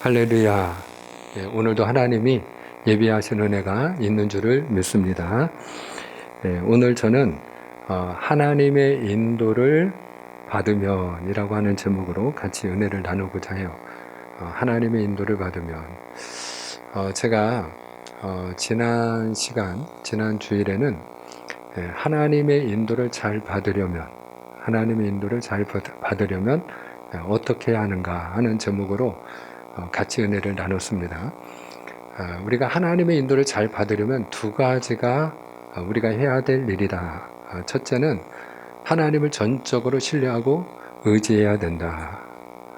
할렐루야. 오늘도 하나님이 예비하신 은혜가 있는 줄을 믿습니다. 오늘 저는 하나님의 인도를 받으면 이라고 하는 제목으로 같이 은혜를 나누고자 해요. 하나님의 인도를 받으면. 제가 지난 주일에는 하나님의 인도를 잘 받으려면 어떻게 해야 하는가 하는 제목으로 같이 은혜를 나눴습니다. 우리가 하나님의 인도를 잘 받으려면 두 가지가 우리가 해야 될 일이다. 첫째는 하나님을 전적으로 신뢰하고 의지해야 된다.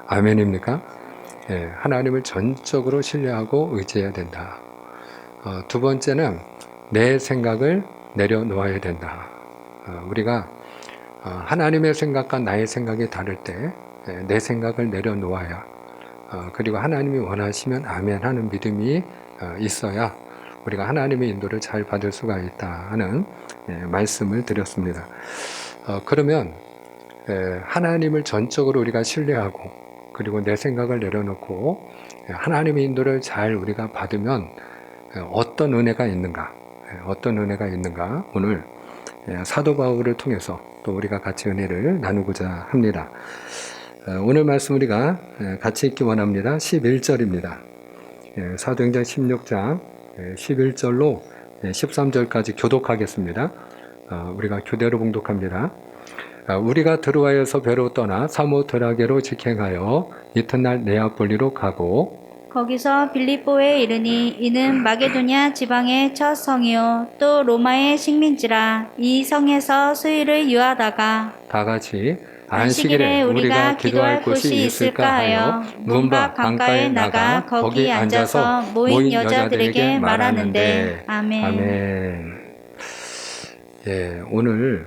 아멘입니까? 하나님을 전적으로 신뢰하고 의지해야 된다. 두 번째는 내 생각을 내려놓아야 된다. 우리가 하나님의 생각과 나의 생각이 다를 때 내 생각을 내려놓아야 그리고 하나님이 원하시면 아멘 하는 믿음이 있어야 우리가 하나님의 인도를 잘 받을 수가 있다 하는 말씀을 드렸습니다. 그러면 하나님을 전적으로 우리가 신뢰하고 그리고 내 생각을 내려놓고 하나님의 인도를 잘 우리가 받으면 어떤 은혜가 있는가 오늘 사도 바울을 통해서 또 우리가 같이 은혜를 나누고자 합니다. 오늘 말씀 우리가 같이 읽기 원합니다. 11절입니다. 사도행전 16장 11절로 13절까지 교독하겠습니다. 우리가 교대로 봉독합니다. 우리가 드로아에서 배로 떠나 사모드라게로 직행하여 이튿날 네아폴리로 가고 거기서 빌립보에 이르니 이는 마게도냐 지방의 첫 성이요 또 로마의 식민지라. 이 성에서 수일을 유하다가 다 같이 안식일에 우리가 기도할 곳이 있을까 하여 문 밖 강가에 나가 거기 앉아서 모인 여자들에게 말하는데. 아멘. 오늘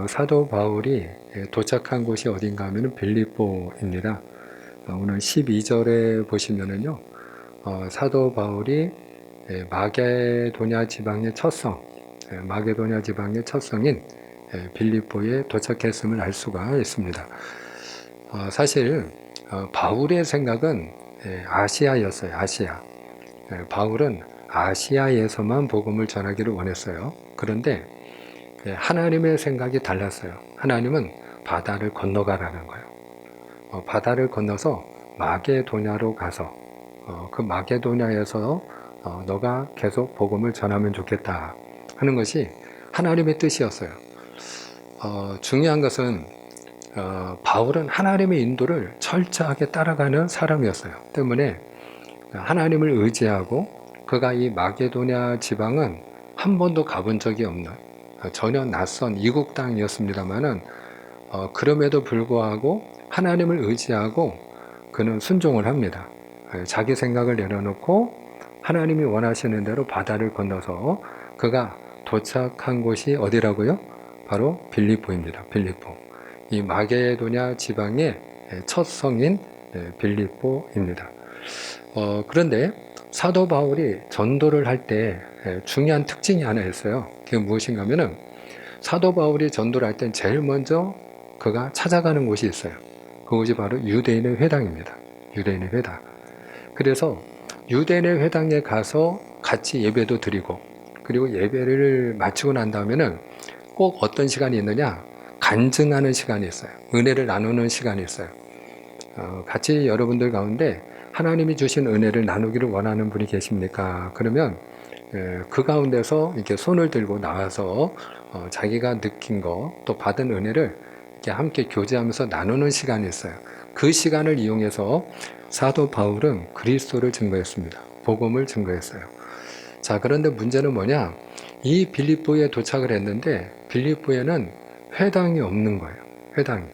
사도 바울이 도착한 곳이 어딘가 하면 빌립보입니다. 오늘 12절에 보시면은요, 사도 바울이 마게도냐 지방의 첫 성인 빌립보에 도착했음을 알 수가 있습니다. 사실 바울의 생각은 아시아였어요. 아시아. 바울은 아시아에서만 복음을 전하기를 원했어요. 그런데 하나님의 생각이 달랐어요. 하나님은 바다를 건너가라는 거예요. 바다를 건너서 마게도냐로 가서 그 마게도냐에서 너가 계속 복음을 전하면 좋겠다 하는 것이 하나님의 뜻이었어요. 중요한 것은 바울은 하나님의 인도를 철저하게 따라가는 사람이었어요. 때문에 하나님을 의지하고 그가 이 마게도냐 지방은 한 번도 가본 적이 없는 전혀 낯선 이국 땅이었습니다만은 그럼에도 불구하고 하나님을 의지하고 그는 순종을 합니다. 자기 생각을 내려놓고 하나님이 원하시는 대로 바다를 건너서 그가 도착한 곳이 어디라고요? 바로 빌립보입니다. 빌립보. 이 마게도냐 지방의 첫 성인 빌립보입니다. 그런데 사도 바울이 전도를 할 때 중요한 특징이 하나 있어요. 그게 무엇인가 하면은 사도 바울이 전도를 할 때 제일 먼저 그가 찾아가는 곳이 있어요. 그곳이 바로 유대인의 회당입니다. 유대인의 회당. 그래서 유대인의 회당에 가서 같이 예배도 드리고 그리고 예배를 마치고 난 다음에는 꼭 어떤 시간이 있느냐? 간증하는 시간이 있어요. 은혜를 나누는 시간이 있어요. 같이 여러분들 가운데 하나님이 주신 은혜를 나누기를 원하는 분이 계십니까? 그러면 그 가운데서 이렇게 손을 들고 나와서 자기가 느낀 거 또 받은 은혜를 이렇게 함께 교제하면서 나누는 시간이 있어요. 그 시간을 이용해서 사도 바울은 그리스도를 증거했습니다. 복음을 증거했어요. 자, 그런데 문제는 뭐냐? 이 빌립보에 도착을 했는데 빌립보에는 회당이 없는 거예요. 회당이.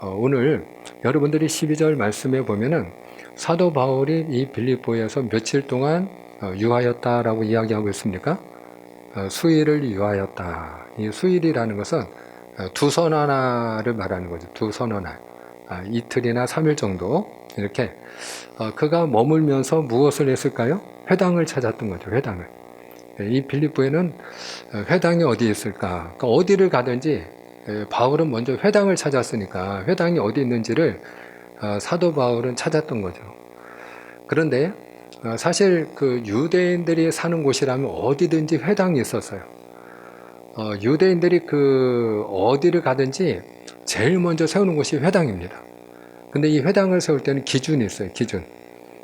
오늘 여러분들이 12절 말씀에 보면은 사도 바울이 이 빌립보에서 며칠 동안 유하였다라고 이야기하고 있습니까? 수일을 유하였다. 이 수일이라는 것은 두 선하나를 말하는 거죠. 두 선하나. 이틀이나 3일 정도 이렇게 그가 머물면서 무엇을 했을까요? 회당을 찾았던 거죠. 회당을. 이 빌립보에는 회당이 어디 있을까? 그러니까 어디를 가든지 바울은 먼저 회당을 찾았으니까 회당이 어디 있는지를 사도 바울은 찾았던 거죠. 그런데 사실 그 유대인들이 사는 곳이라면 어디든지 회당이 있었어요. 유대인들이 그 어디를 가든지 제일 먼저 세우는 곳이 회당입니다. 근데 이 회당을 세울 때는 기준이 있어요. 기준.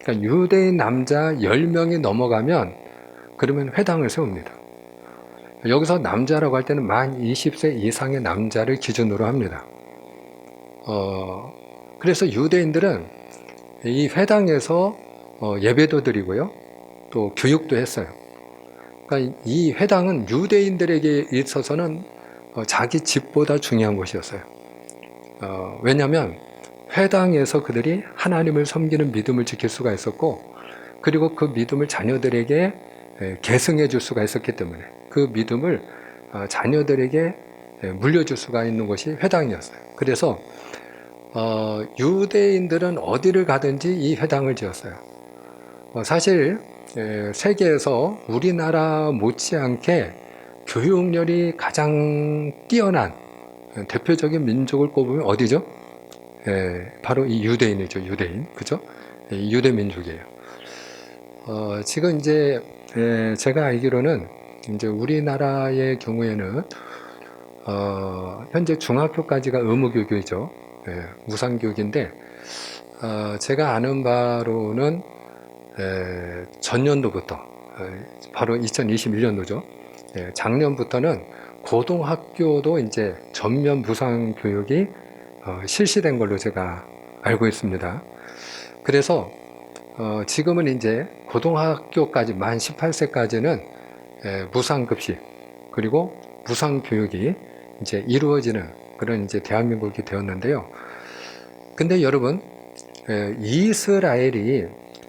그러니까 유대인 남자 10명이 넘어가면 그러면 회당을 세웁니다. 여기서 남자라고 할 때는 만 20세 이상의 남자를 기준으로 합니다. 그래서 유대인들은 이 회당에서 예배도 드리고요. 또 교육도 했어요. 그러니까 이 회당은 유대인들에게 있어서는 자기 집보다 중요한 곳이었어요. 왜냐하면 회당에서 그들이 하나님을 섬기는 믿음을 지킬 수가 있었고, 그리고 그 믿음을 자녀들에게 계승해 줄 수가 있었기 때문에 그 믿음을 자녀들에게 물려줄 수가 있는 곳이 회당이었어요. 그래서 유대인들은 어디를 가든지 이 회당을 지었어요. 사실 세계에서 우리나라 못지않게 교육열이 가장 뛰어난 대표적인 민족을 꼽으면 어디죠? 바로 이 유대인이죠. 유대인, 그죠? 유대 민족이에요. 지금 이제 제가 알기로는 이제 우리나라의 경우에는 현재 중학교까지가 의무교육이죠. 무상교육인데 제가 아는 바로는 전년도부터 바로 2021년도죠. 작년부터는 고등학교도 이제 전면 무상교육이 실시된 걸로 제가 알고 있습니다. 그래서 지금은 이제 고등학교까지 만 18세까지는 무상급식 그리고 무상교육이 이제 이루어지는 그런 이제 대한민국이 되었는데요. 근데 여러분,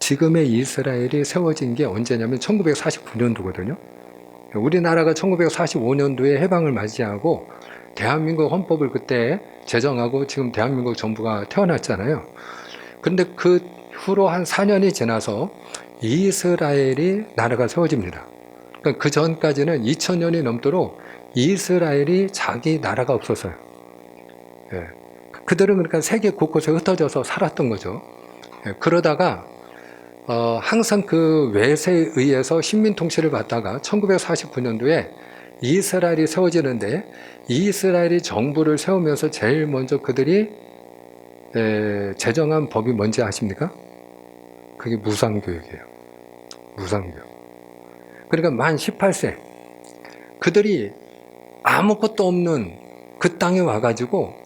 지금의 이스라엘이 세워진 게 언제냐면 1949년도거든요. 우리나라가 1945년도에 해방을 맞이하고 대한민국 헌법을 그때 제정하고 지금 대한민국 정부가 태어났잖아요. 그런데 그 후로 한 4년이 지나서 이스라엘이 나라가 세워집니다. 그러니까 그 전까지는 2000년이 넘도록 이스라엘이 자기 나라가 없었어요. 그들은 그러니까 세계 곳곳에 흩어져서 살았던 거죠. 그러다가 항상 그 외세에 의해서 식민 통치를 받다가 1949년도에 이스라엘이 세워지는데, 이스라엘이 정부를 세우면서 제일 먼저 그들이 제정한 법이 뭔지 아십니까? 그게 무상교육이에요. 무상교육. 그러니까 만 18세 그들이 아무것도 없는 그 땅에 와가지고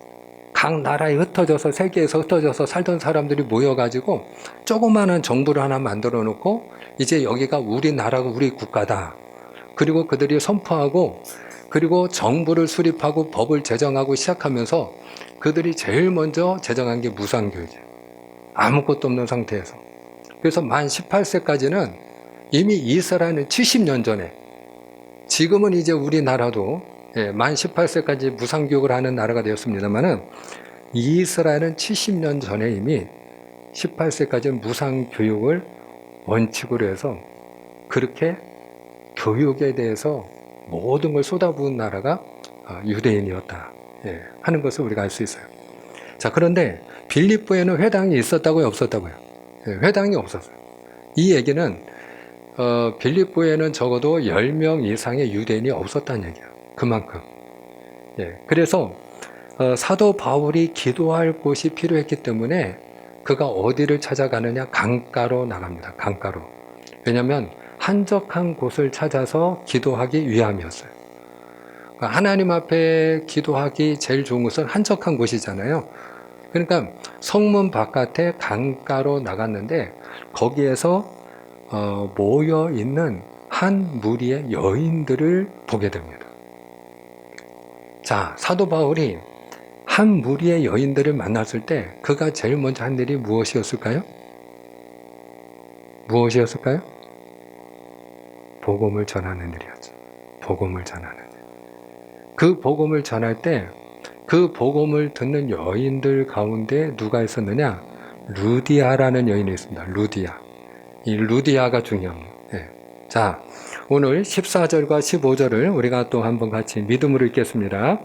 각 나라에 흩어져서 세계에서 흩어져서 살던 사람들이 모여가지고 조그마한 정부를 하나 만들어 놓고 이제 여기가 우리나라가 우리 국가다. 그리고 그들이 선포하고 그리고 정부를 수립하고 법을 제정하고 시작하면서 그들이 제일 먼저 제정한 게 무상교육이에요. 아무것도 없는 상태에서. 그래서 만 18세까지는 이미 이스라엘은 70년 전에, 지금은 이제 우리나라도 만 18세까지 무상교육을 하는 나라가 되었습니다만은 이스라엘은 70년 전에 이미 18세까지는 무상교육을 원칙으로 해서 그렇게 교육에 대해서 모든 걸 쏟아부은 나라가 유대인이었다 하는 것을 우리가 알 수 있어요. 자, 그런데 빌립보에는 회당이 있었다고요, 없었다고요? 회당이 없었어요. 이 얘기는 빌립보에는 적어도 10명 이상의 유대인이 없었다는 얘기예요. 그만큼. 그래서 사도 바울이 기도할 곳이 필요했기 때문에 그가 어디를 찾아가느냐? 강가로 나갑니다. 강가로. 왜냐하면 한적한 곳을 찾아서 기도하기 위함이었어요. 하나님 앞에 기도하기 제일 좋은 곳은 한적한 곳이잖아요. 그러니까 성문 바깥에 강가로 나갔는데 거기에서 모여 있는 한 무리의 여인들을 보게 됩니다. 자, 사도 바울이 한 무리의 여인들을 만났을 때 그가 제일 먼저 한 일이 무엇이었을까요? 무엇이었을까요? 복음을 전하는 일이었죠. 복음을 전하는 일. 그 복음을 전할 때 그 복음을 듣는 여인들 가운데 누가 있었느냐? 루디아라는 여인이 있습니다. 루디아. 이 루디아가 중요합니다. 자, 오늘 14절과 15절을 우리가 또 한번 같이 믿음으로 읽겠습니다.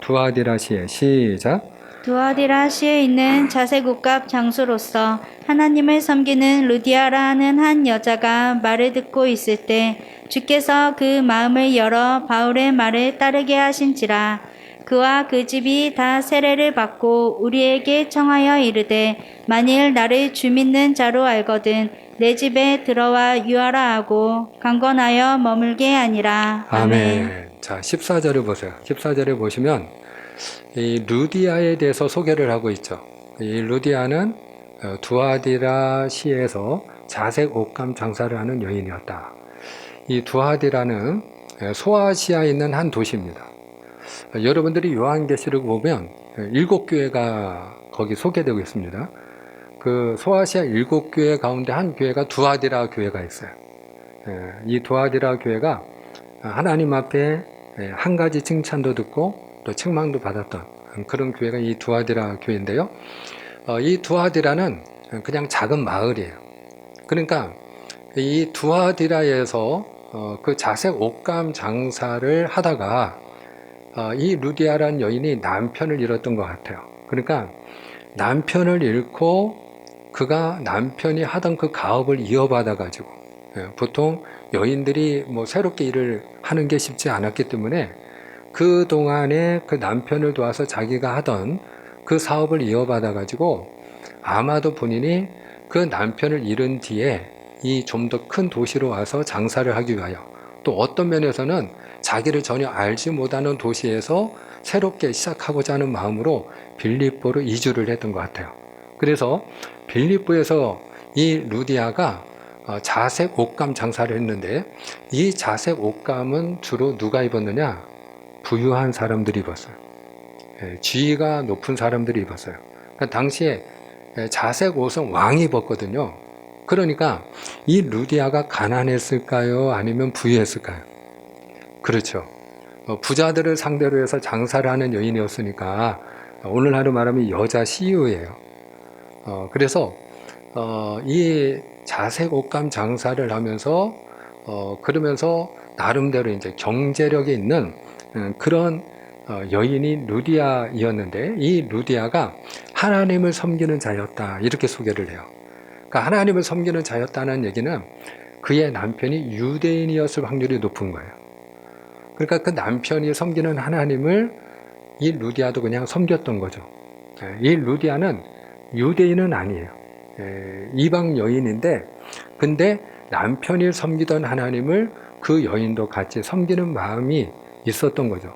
두아디라시에 시작. 두어디라시에 있는 자색옥갑 장수로서 하나님을 섬기는 루디아라는 한 여자가 말을 듣고 있을 때 주께서 그 마음을 열어 바울의 말을 따르게 하신지라. 그와 그 집이 다 세례를 받고 우리에게 청하여 이르되 만일 나를 주 믿는 자로 알거든 내 집에 들어와 유하라 하고 강건하여 머물게 하니라. 아멘. 자, 14절을 보세요. 14절에 보시면 이 루디아에 대해서 소개를 하고 있죠. 이 루디아는 두아디라 시에서 자색 옷감 장사를 하는 여인이었다. 이 두아디라는 소아시아에 있는 한 도시입니다. 여러분들이 요한계시록 보면 7교회가 거기 소개되고 있습니다. 그 소아시아 7교회 가운데 한 교회가 두아디라 교회가 있어요. 이 두아디라 교회가 하나님 앞에 한 가지 칭찬도 듣고 또 책망도 받았던 그런 교회가 이 두아디라 교회인데요. 이 두아디라는 그냥 작은 마을이에요. 그러니까 이 두아디라에서 그 자색 옷감 장사를 하다가 이 루디아라는 여인이 남편을 잃었던 것 같아요. 그러니까 남편을 잃고 그가 남편이 하던 그 가업을 이어받아 가지고 보통 여인들이 뭐 새롭게 일을 하는 게 쉽지 않았기 때문에 그 동안에 그 남편을 도와서 자기가 하던 그 사업을 이어받아 가지고 아마도 본인이 그 남편을 잃은 뒤에 이 좀 더 큰 도시로 와서 장사를 하기 위하여 또 어떤 면에서는 자기를 전혀 알지 못하는 도시에서 새롭게 시작하고자 하는 마음으로 빌립보로 이주를 했던 것 같아요. 그래서 빌립보에서 이 루디아가 자색 옷감 장사를 했는데 이 자색 옷감은 주로 누가 입었느냐? 부유한 사람들이 입었어요. 지위가 높은 사람들이 입었어요. 그러니까 당시에 자색 옷은 왕이 입었거든요. 그러니까 이 루디아가 가난했을까요? 아니면 부유했을까요? 그렇죠. 부자들을 상대로 해서 장사를 하는 여인이었으니까 오늘날로 말하면 여자 CEO예요. 그래서 이 자색 옷감 장사를 하면서 그러면서 나름대로 이제 경제력이 있는 그런 여인이 루디아이었는데 이 루디아가 하나님을 섬기는 자였다 이렇게 소개를 해요. 그러니까 하나님을 섬기는 자였다는 얘기는 그의 남편이 유대인이었을 확률이 높은 거예요. 그러니까 그 남편이 섬기는 하나님을 이 루디아도 그냥 섬겼던 거죠. 이 루디아는 유대인은 아니에요. 이방 여인인데 근데 남편이 섬기던 하나님을 그 여인도 같이 섬기는 마음이 있었던 거죠.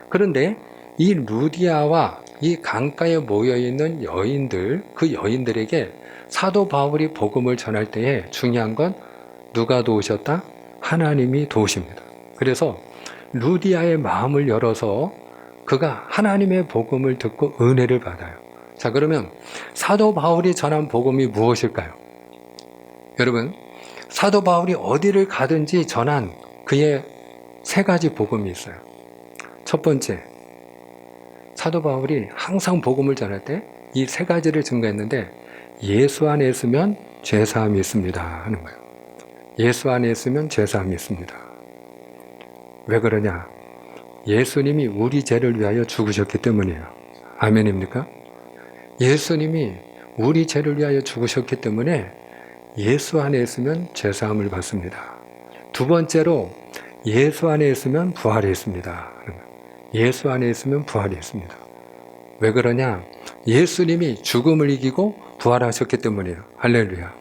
그런데 이 루디아와 이 강가에 모여있는 여인들, 그 여인들에게 사도 바울이 복음을 전할 때에 중요한 건 누가 도우셨다? 하나님이 도우십니다. 그래서 루디아의 마음을 열어서 그가 하나님의 복음을 듣고 은혜를 받아요. 자, 그러면 사도 바울이 전한 복음이 무엇일까요? 여러분, 사도 바울이 어디를 가든지 전한 그의 세 가지 복음이 있어요. 첫 번째, 사도 바울이 항상 복음을 전할 때 이 세 가지를 증거했는데 예수 안에 있으면 죄사함이 있습니다 하는 거예요. 예수 안에 있으면 죄사함이 있습니다. 왜 그러냐? 예수님이 우리 죄를 위하여 죽으셨기 때문이에요. 아멘입니까? 예수님이 우리 죄를 위하여 죽으셨기 때문에 예수 안에 있으면 죄사함을 받습니다. 두 번째로 예수 안에 있으면 부활이 있습니다. 예수 안에 있으면 부활이 있습니다. 왜 그러냐? 예수님이 죽음을 이기고 부활하셨기 때문이에요. 할렐루야.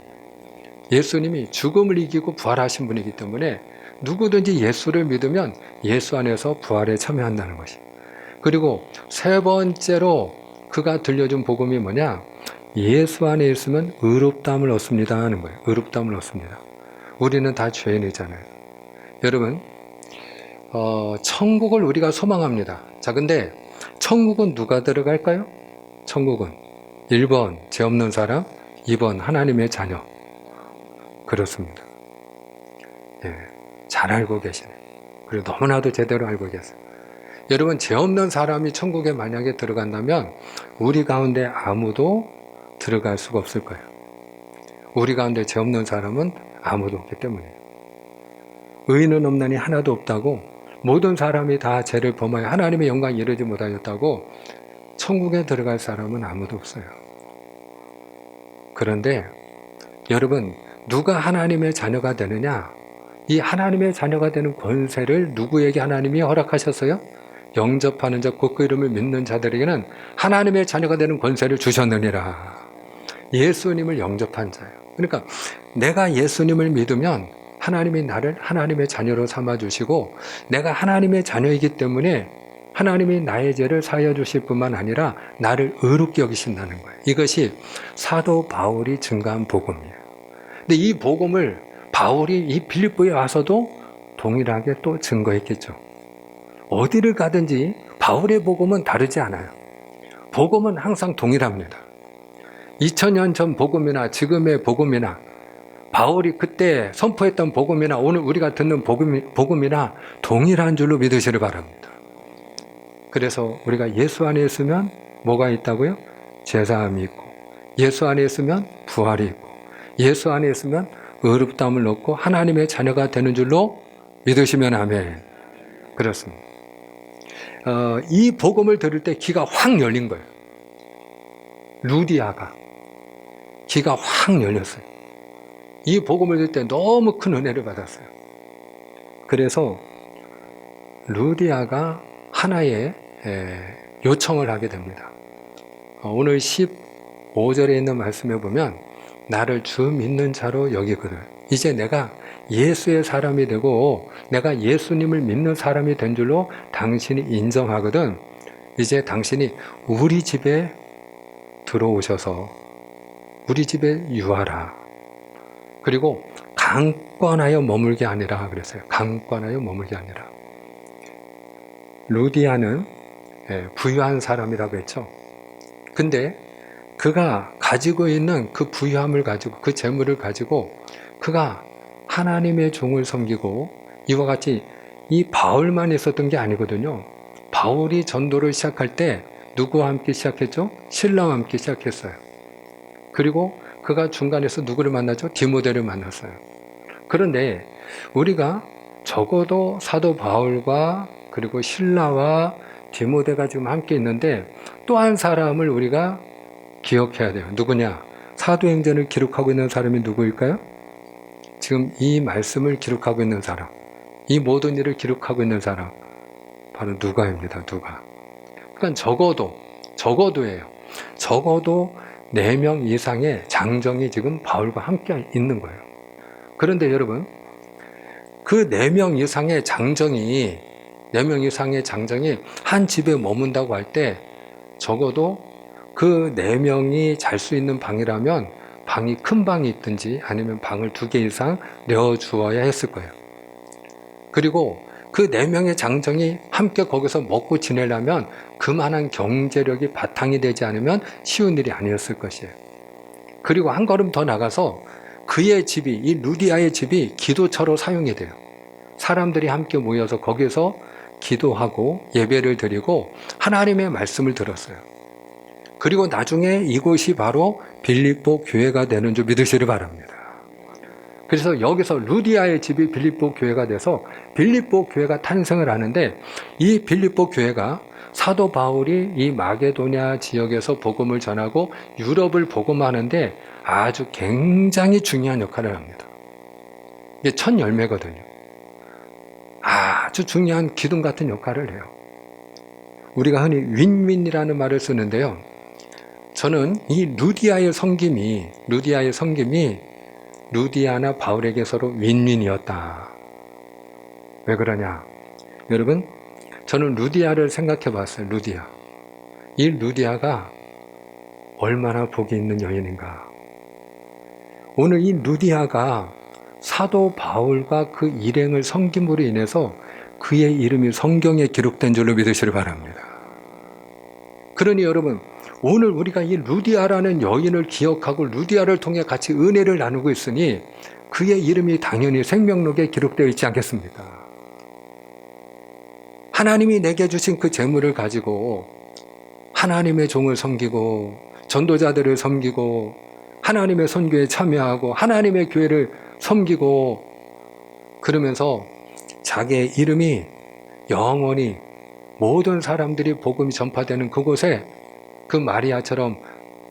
예수님이 죽음을 이기고 부활하신 분이기 때문에 누구든지 예수를 믿으면 예수 안에서 부활에 참여한다는 것이. 그리고 세 번째로 그가 들려준 복음이 뭐냐? 예수 안에 있으면 의롭다함을 얻습니다 하는 거예요. 의롭다함을 얻습니다. 우리는 다 죄인이잖아요. 여러분, 천국을 우리가 소망합니다. 자, 근데 천국은 누가 들어갈까요? 천국은 1번 죄 없는 사람, 2번 하나님의 자녀. 그렇습니다. 예, 잘 알고 계시네. 그리고 너무나도 제대로 알고 계세요. 여러분, 죄 없는 사람이 천국에 만약에 들어간다면 우리 가운데 아무도 들어갈 수가 없을 거예요. 우리 가운데 죄 없는 사람은 아무도 없기 때문이에요. 의인은 없나니 하나도 없다고, 모든 사람이 다 죄를 범하여 하나님의 영광에 이르지 못하였다고 천국에 들어갈 사람은 아무도 없어요. 그런데 여러분, 누가 하나님의 자녀가 되느냐? 이 하나님의 자녀가 되는 권세를 누구에게 하나님이 허락하셨어요? 영접하는 자, 곧 그 이름을 믿는 자들에게는 하나님의 자녀가 되는 권세를 주셨느니라. 예수님을 영접한 자예요. 그러니까 내가 예수님을 믿으면 하나님이 나를 하나님의 자녀로 삼아주시고, 내가 하나님의 자녀이기 때문에 하나님이 나의 죄를 사하여 주실 뿐만 아니라 나를 의롭게 여기신다는 거예요. 이것이 사도 바울이 증거한 복음이에요. 근데 이 복음을 바울이 이 빌립보에 와서도 동일하게 또 증거했겠죠. 어디를 가든지 바울의 복음은 다르지 않아요. 복음은 항상 동일합니다. 2000년 전 복음이나 지금의 복음이나 바울이 그때 선포했던 복음이나 오늘 우리가 듣는 복음이나 동일한 줄로 믿으시길 바랍니다. 그래서 우리가 예수 안에 있으면 뭐가 있다고요? 제사함이 있고, 예수 안에 있으면 부활이 있고, 예수 안에 있으면 의롭다함을 얻고 하나님의 자녀가 되는 줄로 믿으시면 아멘. 그렇습니다. 이 복음을 들을 때 귀가 확 열린 거예요. 루디아가 귀가 확 열렸어요. 이 복음을 들을 때 너무 큰 은혜를 받았어요. 그래서 루디아가 하나의 요청을 하게 됩니다. 오늘 15절에 있는 말씀에 보면 나를 주 믿는 자로 여기거든. 이제 내가 예수의 사람이 되고 내가 예수님을 믿는 사람이 된 줄로 당신이 인정하거든. 이제 당신이 우리 집에 들어오셔서 우리 집에 유하라. 그리고 강권하여 머물게 아니라 그랬어요. 강권하여 머물게 아니라. 루디아는 부유한 사람이라고 했죠. 근데 그가 가지고 있는 그 부유함을 가지고, 그 재물을 가지고 그가 하나님의 종을 섬기고, 이와 같이 이 바울만 있었던 게 아니거든요. 바울이 전도를 시작할 때 누구와 함께 시작했죠? 신라와 함께 시작했어요. 그리고 그가 중간에서 누구를 만나죠? 디모데를 만났어요. 그런데 우리가 적어도 사도 바울과 그리고 신라와 디모데가 지금 함께 있는데 또 한 사람을 우리가 기억해야 돼요. 누구냐? 사도행전을 기록하고 있는 사람이 누구일까요? 지금 이 말씀을 기록하고 있는 사람, 이 모든 일을 기록하고 있는 사람, 바로 누가입니다. 누가. 그러니까 적어도예요. 적어도 4명 이상의 장정이 지금 바울과 함께 있는 거예요. 그런데 여러분, 그 4명 이상의 장정이 한 집에 머문다고 할 때 적어도 그 4명이 잘 수 있는 방이라면 방이 큰 방이 있든지 아니면 방을 2개 이상 내어주어야 했을 거예요. 그리고 그 4명의 장정이 함께 거기서 먹고 지내려면 그만한 경제력이 바탕이 되지 않으면 쉬운 일이 아니었을 것이에요. 그리고 한 걸음 더 나가서 그의 집이, 이 루디아의 집이 기도처로 사용이 돼요. 사람들이 함께 모여서 거기서 기도하고 예배를 드리고 하나님의 말씀을 들었어요. 그리고 나중에 이곳이 바로 빌립보 교회가 되는 줄 믿으시길 바랍니다. 그래서 여기서 루디아의 집이 빌립보 교회가 돼서 빌립보 교회가 탄생을 하는데, 이 빌립보 교회가 사도 바울이 이 마게도냐 지역에서 복음을 전하고 유럽을 복음하는데 아주 굉장히 중요한 역할을 합니다. 이게 첫 열매거든요. 아주 중요한 기둥 같은 역할을 해요. 우리가 흔히 윈윈이라는 말을 쓰는데요. 저는 이 루디아의 섬김이 루디아나 바울에게 서로 윈윈이었다. 왜 그러냐? 여러분, 저는 루디아를 생각해 봤어요. 루디아. 이 루디아가 얼마나 복이 있는 여인인가. 오늘 이 루디아가 사도 바울과 그 일행을 섬김으로 인해서 그의 이름이 성경에 기록된 줄로 믿으시길 바랍니다. 그러니 여러분, 오늘 우리가 이 루디아라는 여인을 기억하고 루디아를 통해 같이 은혜를 나누고 있으니 그의 이름이 당연히 생명록에 기록되어 있지 않겠습니까? 하나님이 내게 주신 그 재물을 가지고 하나님의 종을 섬기고 전도자들을 섬기고 하나님의 선교에 참여하고 하나님의 교회를 섬기고 그러면서 자기의 이름이 영원히 모든 사람들이 복음이 전파되는 그곳에 그 마리아처럼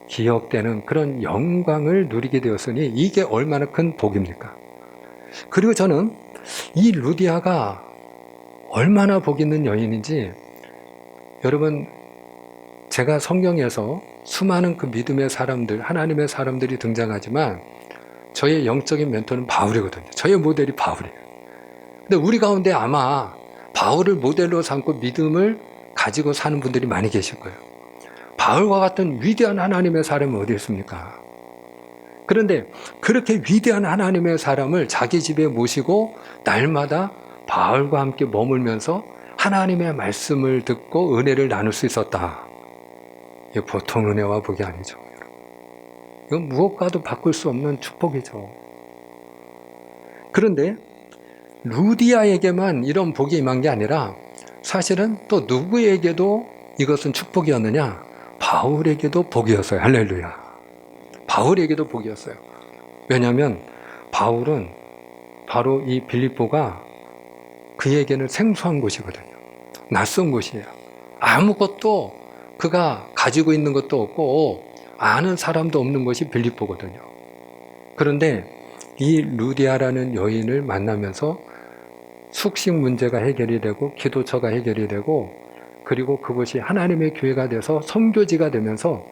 기억되는 그런 영광을 누리게 되었으니 이게 얼마나 큰 복입니까? 그리고 저는 이 루디아가 얼마나 복 있는 여인인지, 여러분, 제가 성경에서 수많은 그 믿음의 사람들, 하나님의 사람들이 등장하지만 저의 영적인 멘토는 바울이거든요. 저의 모델이 바울이에요. 근데 우리 가운데 아마 바울을 모델로 삼고 믿음을 가지고 사는 분들이 많이 계실 거예요. 바울과 같은 위대한 하나님의 사람이 어디 있습니까? 그런데 그렇게 위대한 하나님의 사람을 자기 집에 모시고 날마다 바울과 함께 머물면서 하나님의 말씀을 듣고 은혜를 나눌 수 있었다. 이게 보통 은혜와 복이 아니죠. 이건 무엇과도 바꿀 수 없는 축복이죠. 그런데 루디아에게만 이런 복이 임한 게 아니라 사실은 또 누구에게도 이것은 축복이었느냐? 바울에게도 복이었어요. 할렐루야. 바울에게도 복이었어요. 왜냐하면 바울은 바로 이 빌립보가 그에게는 생소한 곳이거든요. 낯선 곳이에요. 아무것도 그가 가지고 있는 것도 없고 아는 사람도 없는 것이 빌립보거든요. 그런데 이 루디아라는 여인을 만나면서 숙식 문제가 해결이 되고 기도처가 해결이 되고, 그리고 그것이 하나님의 교회가 돼서 선교지가 되면서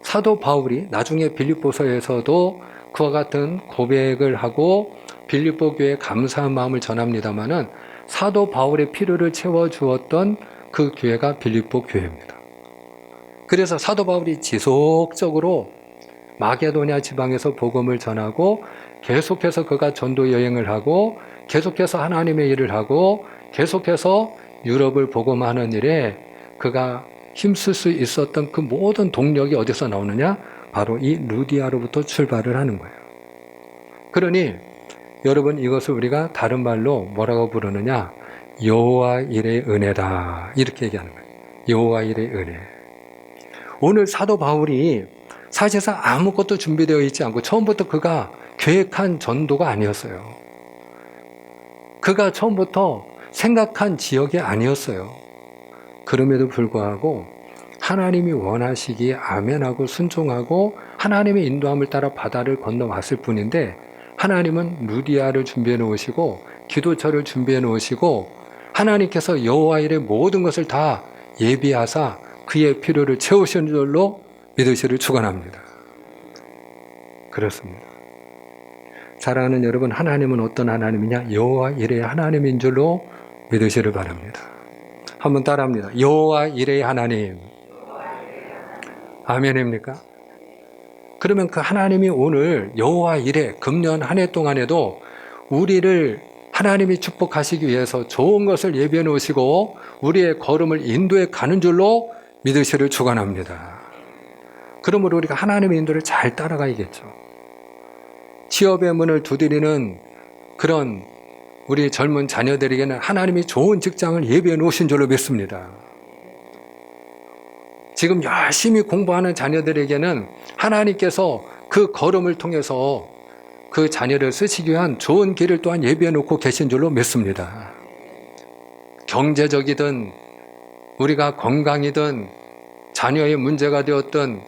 사도 바울이 나중에 빌립보서에서도 그와 같은 고백을 하고 빌립보 교회에 감사한 마음을 전합니다마는 사도 바울의 필요를 채워주었던 그 교회가 빌립보 교회입니다. 그래서 사도 바울이 지속적으로 마게도냐 지방에서 복음을 전하고 계속해서 그가 전도 여행을 하고 계속해서 하나님의 일을 하고 계속해서 유럽을 복음하는 일에 그가 힘쓸 수 있었던 그 모든 동력이 어디서 나오느냐? 바로 이 루디아로부터 출발을 하는 거예요. 그러니 여러분, 이것을 우리가 다른 말로 뭐라고 부르느냐? 여호와 일의 은혜다, 이렇게 얘기하는 거예요. 여호와 일의 은혜. 오늘 사도 바울이 사실상 아무것도 준비되어 있지 않고 처음부터 그가 계획한 전도가 아니었어요. 그가 처음부터 생각한 지역이 아니었어요. 그럼에도 불구하고 하나님이 원하시기에 아멘하고 순종하고 하나님의 인도함을 따라 바다를 건너왔을 뿐인데, 하나님은 루디아를 준비해 놓으시고 기도처를 준비해 놓으시고 하나님께서 여호와 일의 모든 것을 다 예비하사 그의 필요를 채우시는 줄로 믿으시를 축원합니다. 그렇습니다. 사랑하는 여러분, 하나님은 어떤 하나님이냐? 여호와 일의 하나님인 줄로 믿으시를 바랍니다. 한번 따라합니다. 여호와 일의 하나님. 아멘입니까? 그러면 그 하나님이 오늘 여호와 일의 금년 한 해 동안에도 우리를 하나님이 축복하시기 위해서 좋은 것을 예비해 놓으시고 우리의 걸음을 인도해 가는 줄로 믿으시를 축원합니다. 그러므로 우리가 하나님의 인도를 잘 따라가야겠죠. 취업의 문을 두드리는 그런 우리 젊은 자녀들에게는 하나님이 좋은 직장을 예비해 놓으신 줄로 믿습니다. 지금 열심히 공부하는 자녀들에게는 하나님께서 그 걸음을 통해서 그 자녀를 쓰시기 위한 좋은 길을 또한 예비해 놓고 계신 줄로 믿습니다. 경제적이든 우리가 건강이든 자녀의 문제가 되었든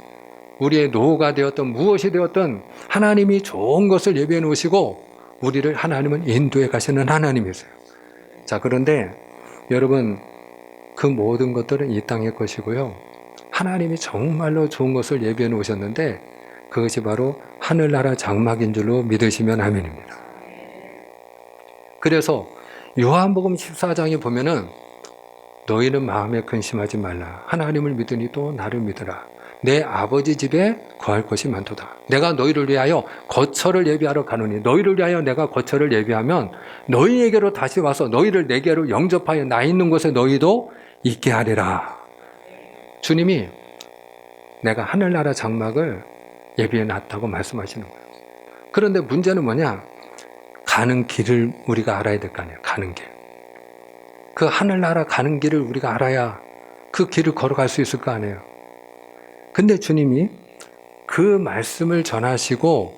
우리의 노후가 되었든 무엇이 되었든 하나님이 좋은 것을 예비해 놓으시고 우리를 하나님은 인도해 가시는 하나님이세요. 자, 그런데 여러분, 그 모든 것들은 이 땅의 것이고요. 하나님이 정말로 좋은 것을 예비해 놓으셨는데 그것이 바로 하늘나라 장막인 줄로 믿으시면 아멘입니다. 그래서 요한복음 14장에 보면은 너희는 마음에 근심하지 말라. 하나님을 믿으니 또 나를 믿으라. 내 아버지 집에 거할 것이 많도다. 내가 너희를 위하여 거처를 예비하러 가노니 너희를 위하여 내가 거처를 예비하면 너희에게로 다시 와서 너희를 내게로 영접하여 나 있는 곳에 너희도 있게 하리라. 주님이 내가 하늘나라 장막을 예비해 놨다고 말씀하시는 거예요. 그런데 문제는 뭐냐? 가는 길을 우리가 알아야 될 거 아니에요. 가는 길. 그 하늘나라 가는 길을 우리가 알아야 그 길을 걸어갈 수 있을 거 아니에요. 근데 주님이 그 말씀을 전하시고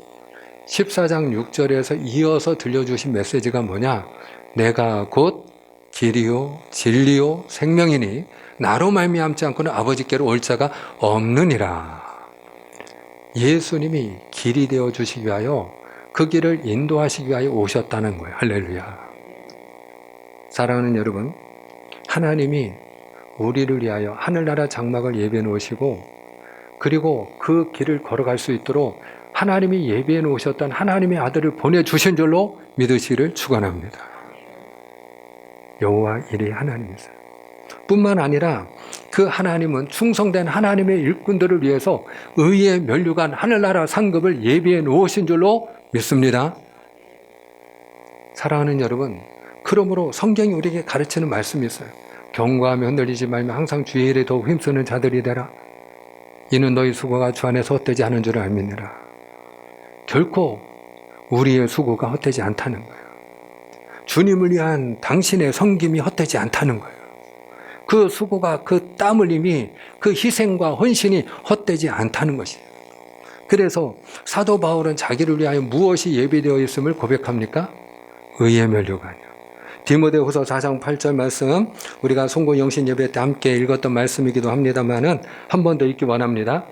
14장 6절에서 이어서 들려주신 메시지가 뭐냐? 내가 곧 길이요 진리요 생명이니 나로 말미암지 않고는 아버지께로 올 자가 없느니라. 예수님이 길이 되어 주시기 위하여 그 길을 인도하시기 위하여 오셨다는 거예요. 할렐루야. 사랑하는 여러분, 하나님이 우리를 위하여 하늘나라 장막을 예비해 놓으시고 그리고 그 길을 걸어갈 수 있도록 하나님이 예비해 놓으셨던 하나님의 아들을 보내주신 줄로 믿으시기를 축원합니다. 여호와 이레 하나님이세요. 뿐만 아니라 그 하나님은 충성된 하나님의 일꾼들을 위해서 의의 면류관 하늘나라 상급을 예비해 놓으신 줄로 믿습니다. 사랑하는 여러분, 그러므로 성경이 우리에게 가르치는 말씀이 있어요. 경고하며 흔들리지 말며 항상 주의 일에 더욱 힘쓰는 자들이 되라. 이는 너희 수고가 주 안에서 헛되지 않은 줄 알미니라. 결코 우리의 수고가 헛되지 않다는 거예요. 주님을 위한 당신의 섬김이 헛되지 않다는 거예요. 그 수고가, 그 땀 흘림이, 그 희생과 헌신이 헛되지 않다는 것이에요. 그래서 사도 바울은 자기를 위하여 무엇이 예비되어 있음을 고백합니까? 의의 면류관이요. 디모데후서 4장 8절 말씀, 우리가 송고 영신 예배 때 함께 읽었던 말씀이기도 합니다만은 한 번 더 읽기 원합니다.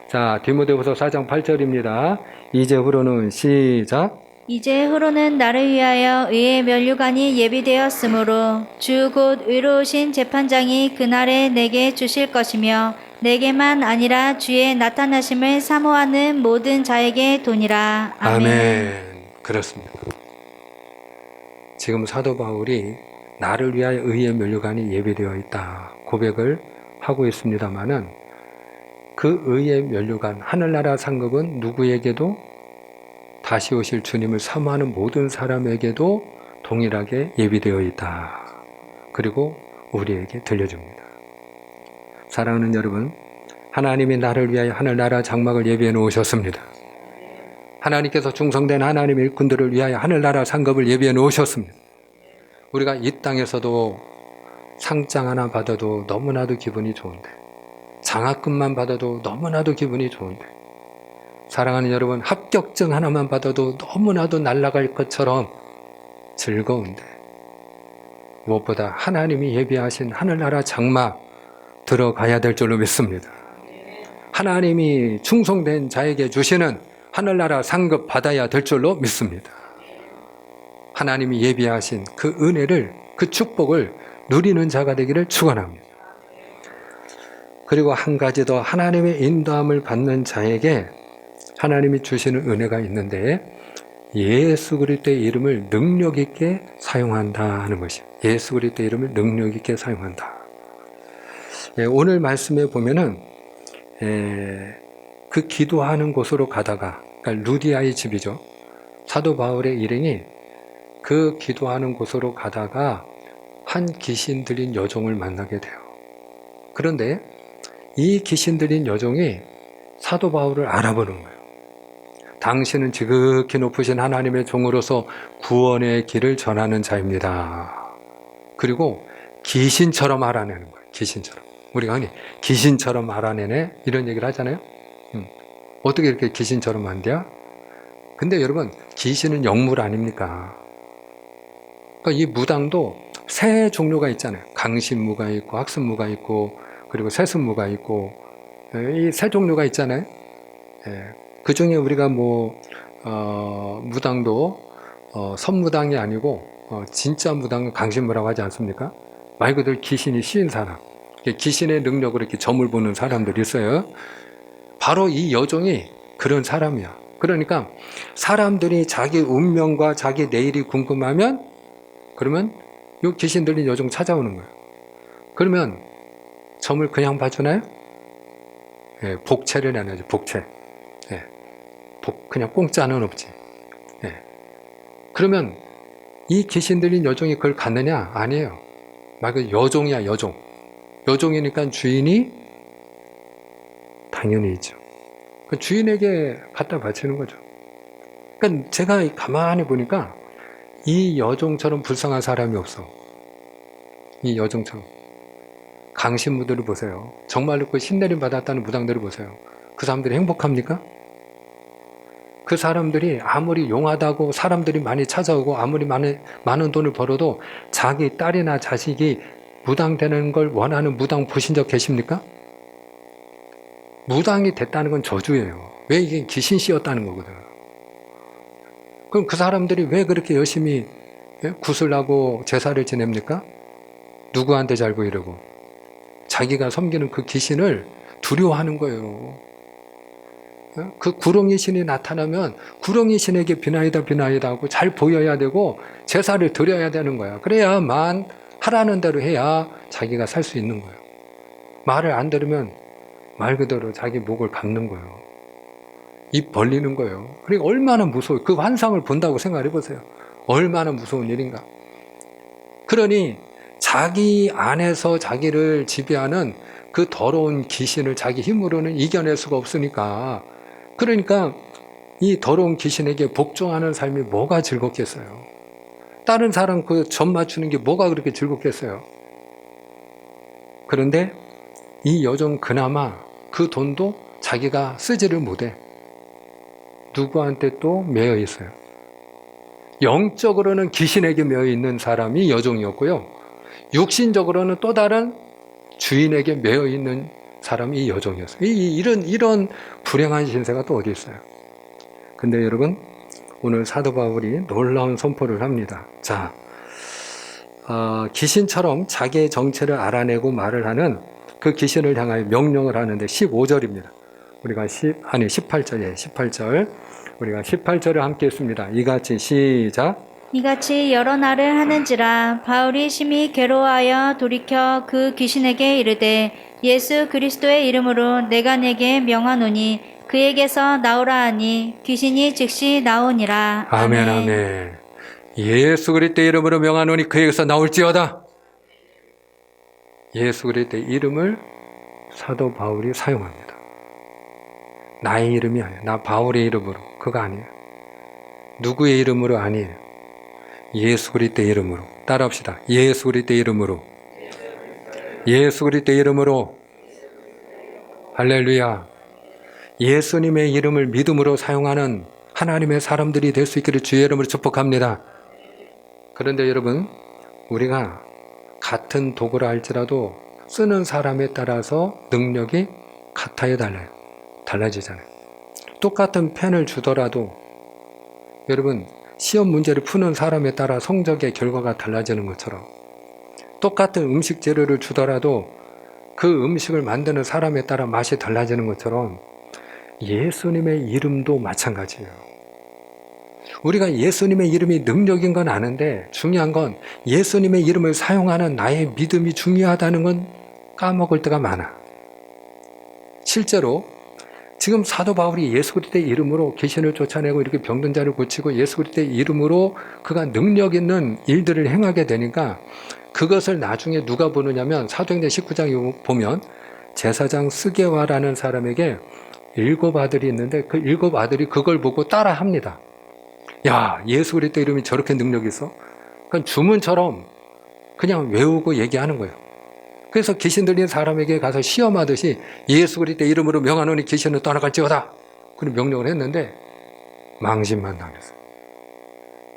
자, 디모데후서 4장 8절입니다. 이제후로는 시작. 이제후로는 나를 위하여 의의 면류관이 예비되었으므로 주 곧 의로우신 재판장이 그날에 내게 주실 것이며 내게만 아니라 주의 나타나심을 사모하는 모든 자에게 도니라. 아멘. 아멘. 그렇습니다. 지금 사도 바울이 나를 위하여 의의 면류관이 예비되어 있다 고백을 하고 있습니다마는 그 의의 면류관 하늘나라 상급은 누구에게도 다시 오실 주님을 사모하는 모든 사람에게도 동일하게 예비되어 있다. 그리고 우리에게 들려줍니다. 사랑하는 여러분, 하나님이 나를 위하여 하늘나라 장막을 예비해 놓으셨습니다. 하나님께서 충성된 하나님의 일꾼들을 위하여 하늘나라 상급을 예비해 놓으셨습니다. 우리가 이 땅에서도 상장 하나 받아도 너무나도 기분이 좋은데, 장학금만 받아도 너무나도 기분이 좋은데, 사랑하는 여러분, 합격증 하나만 받아도 너무나도 날아갈 것처럼 즐거운데, 무엇보다 하나님이 예비하신 하늘나라 장막 들어가야 될 줄로 믿습니다. 하나님이 충성된 자에게 주시는 하늘나라 상급 받아야 될 줄로 믿습니다. 하나님이 예비하신 그 은혜를, 그 축복을 누리는 자가 되기를 축원합니다. 그리고 한 가지 더, 하나님의 인도함을 받는 자에게 하나님이 주시는 은혜가 있는데 예수 그리스도의 이름을 능력 있게 사용한다 하는 것이에요. 예수 그리스도의 이름을 능력 있게 사용한다. 오늘 말씀에 보면은 그 기도하는 곳으로 가다가, 그러니까 루디아의 집이죠. 사도 바울의 일행이 그 기도하는 곳으로 가다가 한 귀신 들린 여종을 만나게 돼요. 그런데 이 귀신 들린 여종이 사도 바울을 알아보는 거예요. 당신은 지극히 높으신 하나님의 종으로서 구원의 길을 전하는 자입니다. 그리고 귀신처럼 알아내는 거예요. 귀신처럼. 우리가 흔히 귀신처럼 알아내네 이런 얘기를 하잖아요. 어떻게 이렇게 귀신처럼 안돼요? 근데 여러분, 귀신은 영물 아닙니까? 그러니까 이 무당도 세 종류가 있잖아요. 강신무가 있고 학습무가 있고 그리고 세습무가 있고, 이 세 종류가 있잖아요. 그 중에 우리가 무당도 선무당이 아니고 진짜 무당은 강신무라고 하지 않습니까? 말 그대로 귀신이 씌인 사람, 귀신의 능력으로 이렇게 점을 보는 사람들이 있어요. 바로 이 여종이 그런 사람이야. 그러니까 사람들이 자기 운명과 자기 내일이 궁금하면, 그러면 이 귀신 들린 여종 찾아오는 거예요. 그러면 점을 그냥 봐주나요? 복채를 내놔야지, 복채. 그냥 공짜는 없지. 그러면 이 귀신 들린 여종이 그걸 갖느냐? 아니에요. 말 그대로 여종이야, 여종. 여종이니까 주인이 당연히 있죠. 그 주인에게 갖다 바치는 거죠. 그러니까 제가 가만히 보니까 이 여종처럼 불쌍한 사람이 없어. 이 여종처럼. 강신무들을 보세요. 정말로 그 신내림 받았다는 무당들을 보세요. 그 사람들이 행복합니까? 그 그 사람들이 아무리 용하다고 사람들이 많이 찾아오고 아무리 많은 돈을 벌어도 자기 딸이나 자식이 무당되는 걸 원하는 무당 보신 적 계십니까? 무당이 됐다는 건 저주예요. 왜? 이게 귀신 씌었다는 거거든. 그럼 그 사람들이 왜 그렇게 열심히 구슬하고 제사를 지냅니까? 누구한테 잘 보이려고? 자기가 섬기는 그 귀신을 두려워하는 거예요. 그 구렁이 신이 나타나면 구렁이 신에게 비나이다 하고 잘 보여야 되고 제사를 드려야 되는 거야. 그래야만 하라는 대로 해야 자기가 살 수 있는 거예요. 말을 안 들으면 말 그대로 자기 목을 감는 거예요. 입 벌리는 거예요. 그러니까 얼마나 무서워요. 그 환상을 본다고 생각해 보세요. 얼마나 무서운 일인가. 그러니 자기 안에서 자기를 지배하는 그 더러운 귀신을 자기 힘으로는 이겨낼 수가 없으니까, 그러니까 이 더러운 귀신에게 복종하는 삶이 뭐가 즐겁겠어요. 다른 사람 그 점 맞추는 게 뭐가 그렇게 즐겁겠어요. 그런데 이 여종 그나마 그 돈도 자기가 쓰지를 못해. 누구한테 또 매여 있어요. 영적으로는 귀신에게 매여 있는 사람이 여종이었고요. 육신적으로는 또 다른 주인에게 매여 있는 사람이 이 여종이었어요. 이런 불행한 신세가 또 어디 있어요. 근데 여러분, 오늘 사도 바울이 놀라운 선포를 합니다. 자, 귀신처럼 자기의 정체를 알아내고 말을 하는 그 귀신을 향하여 명령을 하는데 15절입니다. 우리가 18절. 우리가 18절을 함께 했습니다. 이같이 시작. 이같이 여러 날을 하는지라 바울이 심히 괴로워하여 돌이켜 그 귀신에게 이르되 예수 그리스도의 이름으로 내가 내게 명하노니 그에게서 나오라 하니 귀신이 즉시 나오니라. 아멘, 아멘. 예수 그리스도의 이름으로 명하노니 그에게서 나올지어다. 예수 그리스도의 이름을 사도 바울이 사용합니다. 나의 이름이 아니에요. 나 바울의 이름으로. 그거 아니에요. 누구의 이름으로 아니에요. 예수 그리스도의 이름으로. 따라합시다. 예수 그리스도의 이름으로. 예수 그리스도의 이름으로. 할렐루야. 예수님의 이름을 믿음으로 사용하는 하나님의 사람들이 될 수 있기를 주의 이름으로 축복합니다. 그런데 여러분, 우리가 같은 도구라 할지라도 쓰는 사람에 따라서 능력이 같아야 달라요. 달라지잖아요. 똑같은 펜을 주더라도 여러분, 시험 문제를 푸는 사람에 따라 성적의 결과가 달라지는 것처럼, 똑같은 음식 재료를 주더라도 그 음식을 만드는 사람에 따라 맛이 달라지는 것처럼 예수님의 이름도 마찬가지예요. 우리가 예수님의 이름이 능력인 건 아는데 중요한 건 예수님의 이름을 사용하는 나의 믿음이 중요하다는 건 까먹을 때가 많아. 실제로 지금 사도 바울이 예수 그리스도의 이름으로 귀신을 쫓아내고 이렇게 병든 자를 고치고 예수 그리스도의 이름으로 그가 능력 있는 일들을 행하게 되니까 그것을 나중에 누가 보느냐면 사도행전 19장에 보면 제사장 스게와라는 사람에게 7 아들이 있는데 그 7 아들이 그걸 보고 따라합니다. 야, 예수 그리스도 이름이 저렇게 능력이 있어? 그건 주문처럼 그냥 외우고 얘기하는 거예요. 그래서 귀신 들린 사람에게 가서 시험하듯이 예수 그리스도 이름으로 명하노니 귀신은 떠나갈지어다. 그런 명령을 했는데 망신만 당했어요.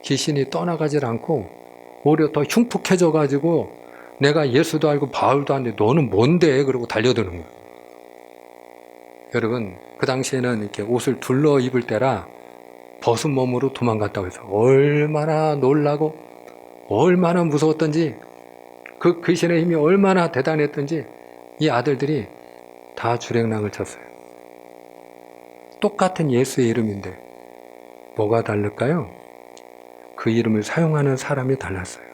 귀신이 떠나가질 않고 오히려 더 흉폭해져 가지고 내가 예수도 알고 바울도 아는데 너는 뭔데? 그러고 달려드는 거예요. 여러분, 그 당시에는 이렇게 옷을 둘러 입을 때라 벗은 몸으로 도망갔다고 해서 얼마나 놀라고 얼마나 무서웠던지, 그 귀신의 힘이 얼마나 대단했던지 이 아들들이 다 주랭랑을 쳤어요. 똑같은 예수의 이름인데 뭐가 다를까요? 그 이름을 사용하는 사람이 달랐어요.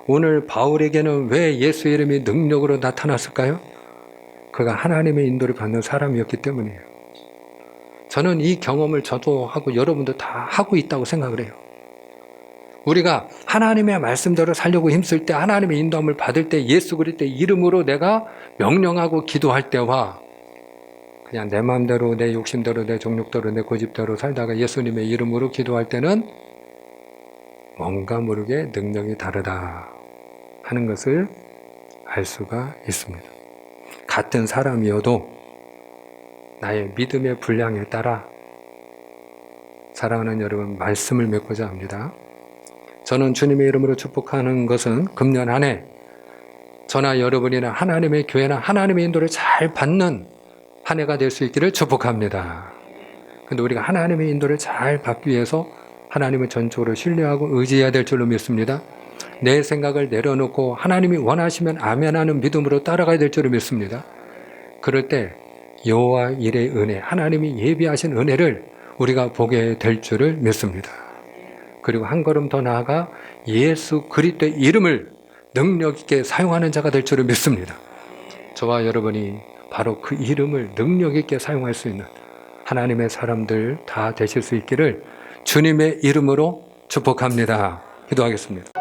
오늘 바울에게는 왜 예수의 이름이 능력으로 나타났을까요? 그가 하나님의 인도를 받는 사람이었기 때문이에요. 저는 이 경험을 저도 하고 여러분도 다 하고 있다고 생각을 해요. 우리가 하나님의 말씀대로 살려고 힘쓸 때, 하나님의 인도함을 받을 때, 예수 그리스도의 이름으로 내가 명령하고 기도할 때와 그냥 내 마음대로, 내 욕심대로, 내 정욕대로, 내 고집대로 살다가 예수님의 이름으로 기도할 때는 뭔가 모르게 능력이 다르다 하는 것을 알 수가 있습니다. 같은 사람이어도 나의 믿음의 분량에 따라 사랑하는 여러분, 말씀을 맺고자 합니다. 저는 주님의 이름으로 축복하는 것은 금년 한 해 저나 여러분이나 하나님의 교회나 하나님의 인도를 잘 받는 한 해가 될 수 있기를 축복합니다. 근데 우리가 하나님의 인도를 잘 받기 위해서 하나님을 전적으로 신뢰하고 의지해야 될 줄로 믿습니다. 내 생각을 내려놓고 하나님이 원하시면 아멘하는 믿음으로 따라가야 될 줄로 믿습니다. 그럴 때 여호와 일의 은혜, 하나님이 예비하신 은혜를 우리가 보게 될 줄을 믿습니다. 그리고 한 걸음 더 나아가 예수 그리스도의 이름을 능력 있게 사용하는 자가 될 줄을 믿습니다. 저와 여러분이 바로 그 이름을 능력 있게 사용할 수 있는 하나님의 사람들 다 되실 수 있기를 주님의 이름으로 축복합니다. 기도하겠습니다.